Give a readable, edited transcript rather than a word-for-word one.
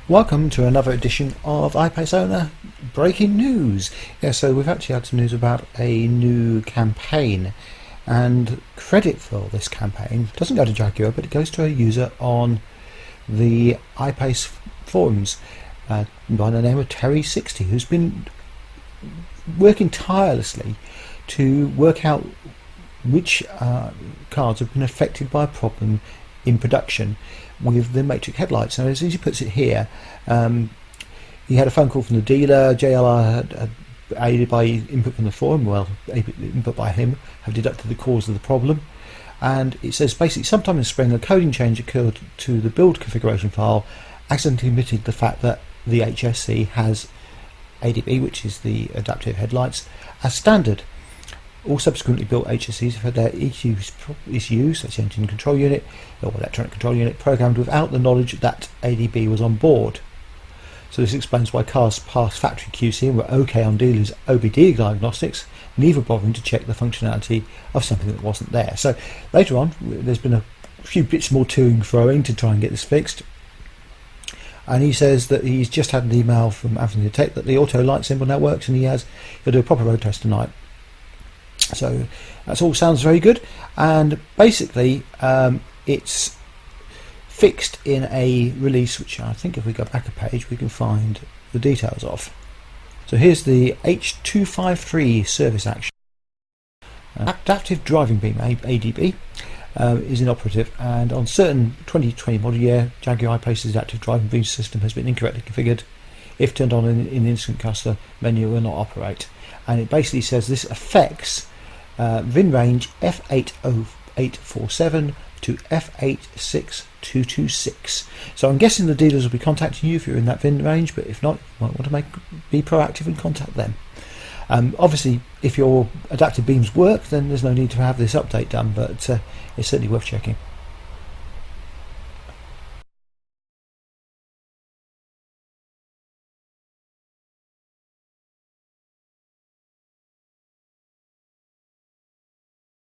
Welcome to another edition of iPaceOwner Breaking News. Yeah, so we've actually had some news about a new campaign, and credit for this campaign doesn't go to Jaguar, but it goes to a user on the iPace forums by the name of Terry60, who's been working tirelessly to work out which cars have been affected by a problem in production with the matrix headlights. And as he puts it here, he had a phone call from the dealer. JLR had aided by input from the forum, well, input by him, have deducted the cause of the problem. And it says basically sometime in spring a coding change occurred to the build configuration file, accidentally omitted the fact that the HSC has ADB, which is the adaptive headlights, as standard. All subsequently built HSCs have had their ECUs, that's the engine control unit or electronic control unit, programmed without the knowledge that ADB was on board. So this explains why cars passed factory QC and were okay on dealers' OBD diagnostics, neither bothering to check the functionality of something that wasn't there. So later on, there's been a few bits more to and froing to try and get this fixed. And he says that he's just had an email from Avenue Tech that the auto light symbol now works, and he'll do a proper road test tonight. So that all sounds very good, and basically it's fixed in a release which I think if we go back a page we can find the details of. So here's the H253 service action. Adaptive driving beam ADB is inoperative, and on certain 2020 model year Jaguar I-Pace's adaptive driving beam system has been incorrectly configured. If turned on in the instant cluster menu, will not operate. And it basically says this affects VIN range F80847 to F86226. So I'm guessing the dealers will be contacting you if you're in that VIN range, but if not, you might want to be proactive and contact them. Obviously, if your adaptive beams work, then there's no need to have this update done, but it's certainly worth checking.